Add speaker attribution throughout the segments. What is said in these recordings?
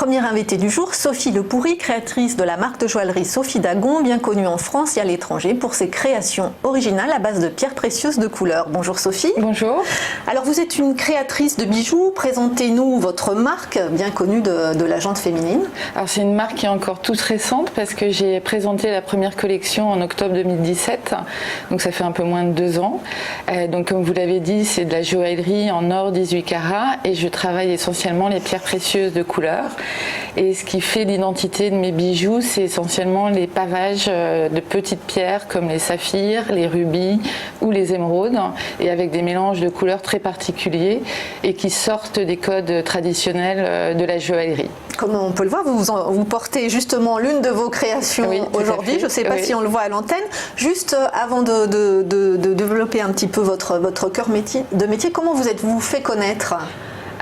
Speaker 1: première invitée du jour, Sophie Lepoury, créatrice de la marque de joaillerie Sophie Dagon, bien connue en France et à l'étranger pour ses créations originales à base de pierres précieuses de couleur. Bonjour Sophie.
Speaker 2: Bonjour.
Speaker 1: Alors vous êtes une créatrice de bijoux, présentez-nous votre marque bien connue de la gente féminine.
Speaker 2: Alors c'est une marque qui est encore toute récente parce que j'ai présenté la première collection en octobre 2017, donc ça fait un peu moins de 2 ans. Donc comme vous l'avez dit, c'est de la joaillerie en or 18 carats et je travaille essentiellement les pierres précieuses de couleur. Et ce qui fait l'identité de mes bijoux, c'est essentiellement les pavages de petites pierres comme les saphirs, les rubis ou les émeraudes, et avec des mélanges de couleurs très particuliers et qui sortent des codes traditionnels de la joaillerie.
Speaker 1: Comme on peut le voir, vous portez justement l'une de vos créations aujourd'hui. Je ne sais pas si on le voit à l'antenne. Juste avant de développer un petit peu votre cœur de métier, comment vous êtes-vous fait connaître ?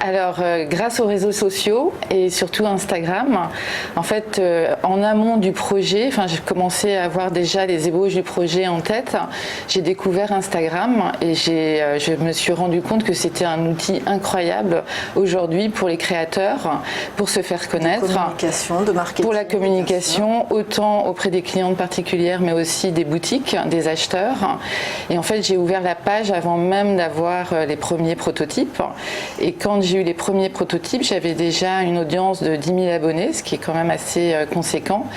Speaker 2: Alors, grâce aux réseaux sociaux et surtout Instagram, en fait, en amont du projet, j'ai commencé à avoir déjà les ébauches du projet en tête. J'ai découvert Instagram et je me suis rendu compte que c'était un outil incroyable aujourd'hui pour les créateurs, pour se faire connaître.
Speaker 1: De communication, de marketing.
Speaker 2: Pour la communication, autant auprès des clientes particulières, mais aussi des boutiques, des acheteurs. Et en fait, j'ai ouvert la page avant même d'avoir les premiers prototypes. Et quand j'ai eu les premiers prototypes, j'avais déjà une audience de 10 000 abonnés, ce qui est quand même assez conséquent.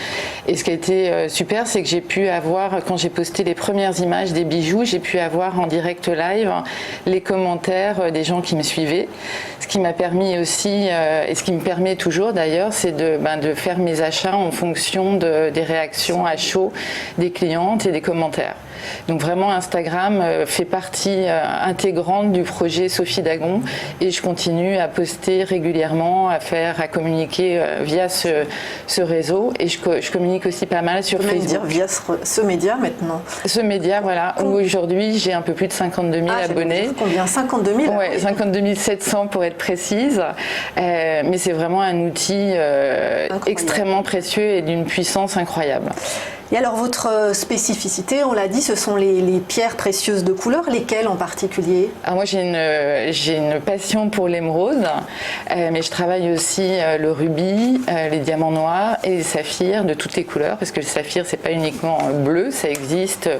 Speaker 2: Et ce qui a été super, c'est que j'ai pu avoir, quand j'ai posté les premières images des bijoux, j'ai pu avoir en direct live les commentaires des gens qui me suivaient. Ce qui m'a permis aussi, et ce qui me permet toujours d'ailleurs, c'est de faire mes achats en fonction des réactions à chaud des clientes et des commentaires. Donc vraiment Instagram fait partie intégrante du projet Sophie Dagon et je continue à poster régulièrement, à communiquer via ce réseau et je communique aussi pas mal sur Facebook.
Speaker 1: Dire via ce média maintenant.
Speaker 2: Ce média, voilà, où aujourd'hui j'ai un peu plus de 52 000 abonnés.
Speaker 1: Combien ? 52 000 ?
Speaker 2: Oui, 52 700 pour être précise. Mais c'est vraiment un outil extrêmement précieux et d'une puissance incroyable.
Speaker 1: Et alors votre spécificité, on l'a dit, ce sont les pierres précieuses de couleur, lesquelles en particulier ?
Speaker 2: Alors moi j'ai une passion pour l'émeraude, mais je travaille aussi le rubis, les diamants noirs et les saphirs de toutes les couleurs, parce que le saphir c'est pas uniquement bleu, ça existe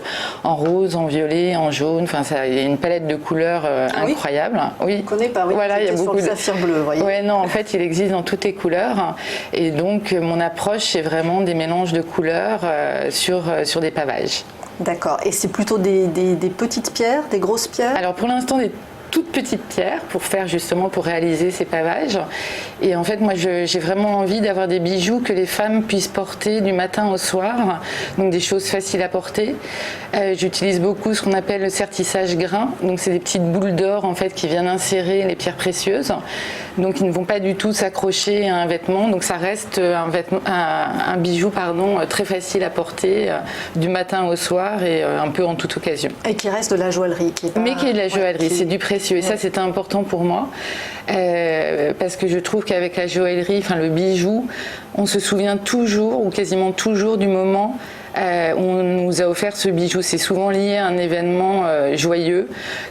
Speaker 2: en rose, en violet, en jaune, il y a une palette de couleurs incroyable.
Speaker 1: Oui. Je ne connais pas, oui.
Speaker 2: Voilà, il y a beaucoup
Speaker 1: de saphir bleu, vous voyez.
Speaker 2: Ouais, non, en fait il existe dans toutes les couleurs et donc mon approche c'est vraiment des mélanges de couleurs sur des pavages.
Speaker 1: D'accord. Et c'est plutôt des petites pierres, des grosses pierres ?
Speaker 2: Alors pour l'instant des toutes petites pierres pour réaliser ces pavages. Et en fait, moi, j'ai vraiment envie d'avoir des bijoux que les femmes puissent porter du matin au soir, donc des choses faciles à porter. J'utilise beaucoup ce qu'on appelle le sertissage grain, donc c'est des petites boules d'or en fait qui viennent insérer les pierres précieuses, donc ils ne vont pas du tout s'accrocher à un vêtement, donc ça reste un bijou très facile à porter du matin au soir et un peu en toute occasion.
Speaker 1: Et qui reste de la joaillerie.
Speaker 2: Mais qui est de la joaillerie, c'est du précieux. Et ça, c'était important pour moi parce que je trouve qu'avec la joaillerie, le bijou, on se souvient toujours ou quasiment toujours du moment où on nous a offert ce bijou. C'est souvent lié à un événement joyeux,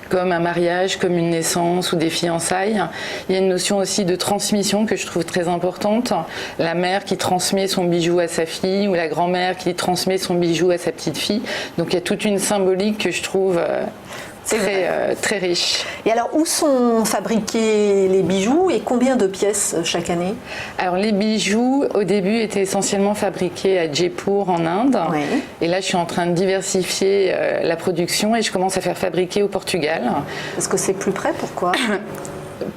Speaker 2: comme un mariage, comme une naissance ou des fiançailles. Il y a une notion aussi de transmission que je trouve très importante. La mère qui transmet son bijou à sa fille ou la grand-mère qui transmet son bijou à sa petite fille. Donc il y a toute une symbolique que je trouve très riche.
Speaker 1: Et alors, où sont fabriqués les bijoux et combien de pièces chaque année ?
Speaker 2: Alors, les bijoux, au début, étaient essentiellement fabriqués à Jaipur, en Inde. Oui. Et là, je suis en train de diversifier la production et je commence à faire fabriquer au Portugal.
Speaker 1: Parce que c'est plus près, pourquoi ?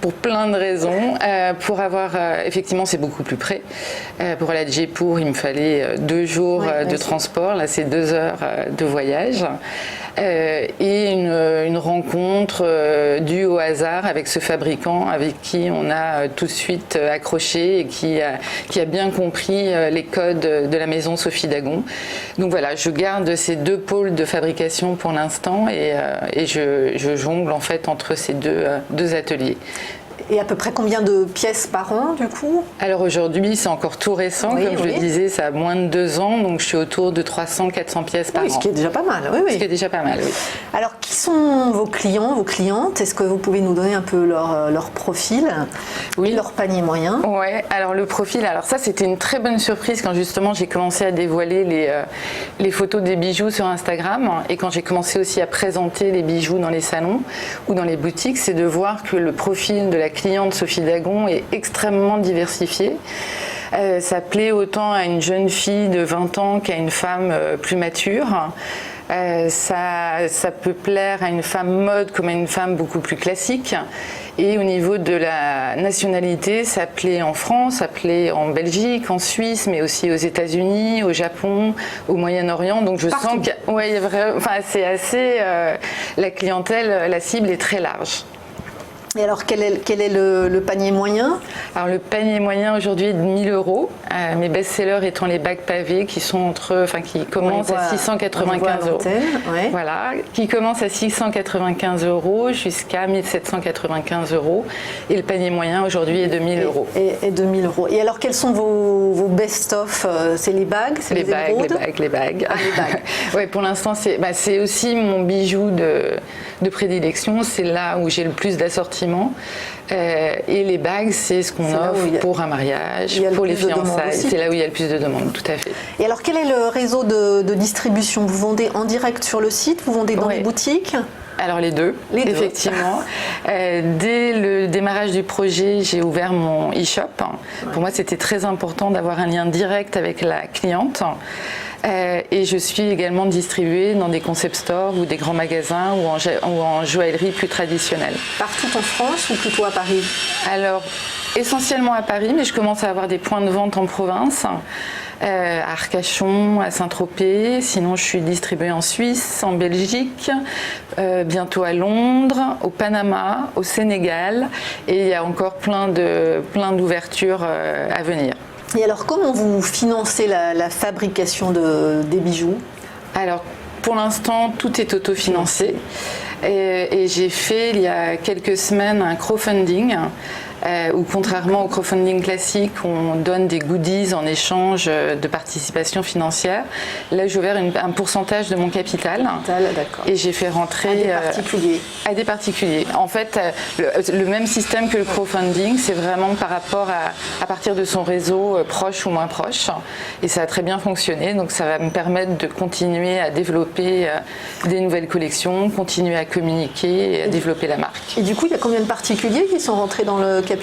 Speaker 2: Pour plein de raisons. Pour avoir, effectivement, c'est beaucoup plus près. Pour aller à Jaipur, il me fallait 2 jours de transport. Là, c'est 2 heures de voyage. Et une rencontre due au hasard avec ce fabricant avec qui on a tout de suite accroché et qui a bien compris les codes de la maison Sophie Dagon. Donc voilà, je garde ces 2 pôles de fabrication pour l'instant et je jongle en fait entre ces deux ateliers.
Speaker 1: Et à peu près combien de pièces par an, du coup?
Speaker 2: Alors aujourd'hui, c'est encore tout récent, comme je le disais, ça a moins de 2 ans, donc je suis autour de 300-400 pièces par an.
Speaker 1: Ce qui est déjà pas mal,
Speaker 2: Ce qui est déjà pas mal, oui.
Speaker 1: Alors, qui sont vos clients, vos clientes? Est-ce que vous pouvez nous donner un peu leur profil et leur panier moyen?
Speaker 2: Ouais, alors le profil, alors ça c'était une très bonne surprise quand justement j'ai commencé à dévoiler les photos des bijoux sur Instagram, et quand j'ai commencé aussi à présenter les bijoux dans les salons ou dans les boutiques, c'est de voir que le profil de la cliente Sophie Dagon est extrêmement diversifié. Ça plaît autant à une jeune fille de 20 ans qu'à une femme plus mature. Ça peut plaire à une femme mode comme à une femme beaucoup plus classique. Et au niveau de la nationalité, ça plaît en France, ça plaît en Belgique, en Suisse, mais aussi aux États-Unis, au Japon, au Moyen-Orient. Donc je sens que c'est assez. La clientèle, la cible est très large.
Speaker 1: Et alors, quel est le panier moyen? Alors,
Speaker 2: le panier moyen aujourd'hui est de 1 000 €. Mes best-sellers étant les bagues pavées qui commencent à 695 €.
Speaker 1: Ouais.
Speaker 2: Voilà, qui commencent à 695 € jusqu'à 1 795 €. Et le panier moyen aujourd'hui est de 1 000 €.
Speaker 1: Et de 1 000 €. Et alors, quels sont vos best-of? C'est les bagues?
Speaker 2: Les bagues. Ouais, pour l'instant, c'est aussi mon bijou de prédilection. C'est là où j'ai le plus d'assortiments. Et les bagues, c'est ce qu'on offre pour un mariage, pour les fiançailles. C'est là où il y a le plus de demandes, tout à fait.
Speaker 1: Et alors, quel est le réseau de distribution? Vous vendez en direct sur le site? Vous vendez dans les boutiques?
Speaker 2: Alors les deux, effectivement. Dès le démarrage du projet, j'ai ouvert mon e-shop. Pour moi, c'était très important d'avoir un lien direct avec la cliente. Et je suis également distribuée dans des concept stores ou des grands magasins ou en joaillerie plus traditionnelle.
Speaker 1: Partout en France ou plutôt à Paris?
Speaker 2: Alors, essentiellement à Paris, mais je commence à avoir des points de vente en province. À Arcachon, à Saint-Tropez. Sinon, je suis distribuée en Suisse, en Belgique, bientôt à Londres, au Panama, au Sénégal. Et il y a encore plein d'ouvertures à venir.
Speaker 1: Et alors, comment vous financez la fabrication des bijoux?
Speaker 2: Alors, pour l'instant, tout est autofinancé. Et j'ai fait, il y a quelques semaines, un crowdfunding où, contrairement au crowdfunding classique, on donne des goodies en échange de participation financière. Là, j'ai ouvert un pourcentage de mon capital. Et j'ai fait rentrer à des particuliers. En fait, le même système que le crowdfunding, c'est vraiment par rapport à partir de son réseau proche ou moins proche. Et ça a très bien fonctionné. Donc, ça va me permettre de continuer à développer des nouvelles collections, continuer à communiquer et à développer la marque.
Speaker 1: Et du coup, il y a combien de particuliers qui sont rentrés dans le capital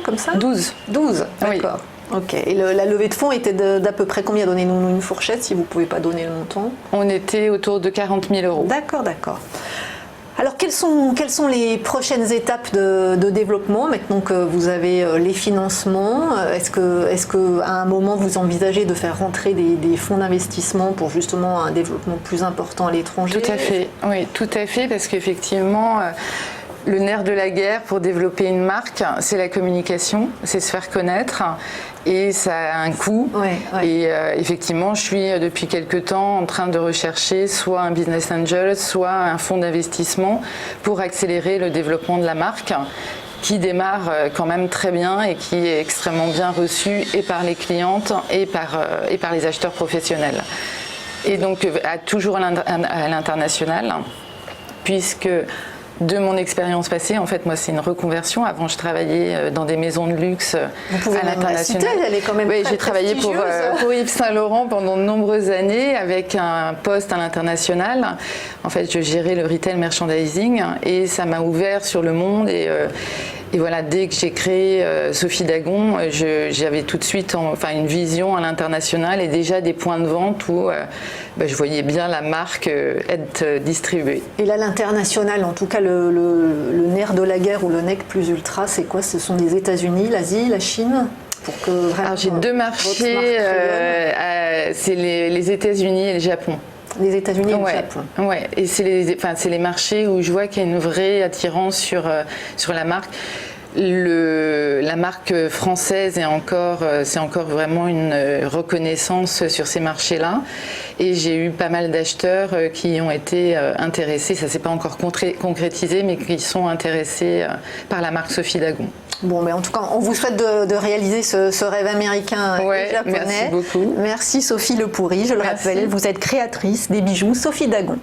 Speaker 1: comme ça?
Speaker 2: 12.
Speaker 1: 12, d'accord. Oui. Ok. Et la levée de fonds était d'à peu près combien? Donnez-nous une fourchette si vous ne pouvez pas donner le montant.
Speaker 2: On était autour de 40 000 €.
Speaker 1: D'accord. Alors, quelles sont les prochaines étapes de développement maintenant que vous avez les financements? Est-ce que à un moment vous envisagez de faire rentrer des fonds d'investissement pour justement un développement plus important à l'étranger?
Speaker 2: Tout à fait, oui, tout à fait, parce qu'effectivement, le nerf de la guerre pour développer une marque, c'est la communication, c'est se faire connaître. Et ça a un coût. Et effectivement, je suis depuis quelques temps en train de rechercher soit un business angel, soit un fonds d'investissement pour accélérer le développement de la marque, qui démarre quand même très bien et qui est extrêmement bien reçu et par les clientes et par les acheteurs professionnels. Et donc, toujours à l'international, puisque de mon expérience passée, en fait, moi, c'est une reconversion. Avant, je travaillais dans des maisons de luxe à l'international.
Speaker 1: Elle est quand même
Speaker 2: j'ai travaillé pour Yves Saint Laurent pendant de nombreuses années avec un poste à l'international. En fait, je gérais le retail merchandising et ça m'a ouvert sur le monde. Et voilà, dès que j'ai créé Sophie Dagon, j'avais tout de suite une vision à l'international et déjà des points de vente où je voyais bien la marque être distribuée.
Speaker 1: Et là, l'international, en tout cas le nerf de la guerre ou le nec plus ultra, c'est quoi? Ce sont les États-Unis, l'Asie, la Chine?
Speaker 2: Alors j'ai deux marchés, c'est les États-Unis et le Japon.
Speaker 1: Les États-Unis et le Japon.
Speaker 2: Ouais, et c'est les marchés où je vois qu'il y a une vraie attirance sur la marque. La marque française c'est encore vraiment une reconnaissance sur ces marchés-là. Et j'ai eu pas mal d'acheteurs qui ont été intéressés, ça s'est pas encore concrétisé, mais qui sont intéressés par la marque Sophie Dagon.
Speaker 1: Bon, mais en tout cas, on vous souhaite de réaliser ce rêve américain et japonais.
Speaker 2: Merci beaucoup.
Speaker 1: Merci Sophie Le Pourri, je le rappelle, vous êtes créatrice des bijoux Sophie Dagon.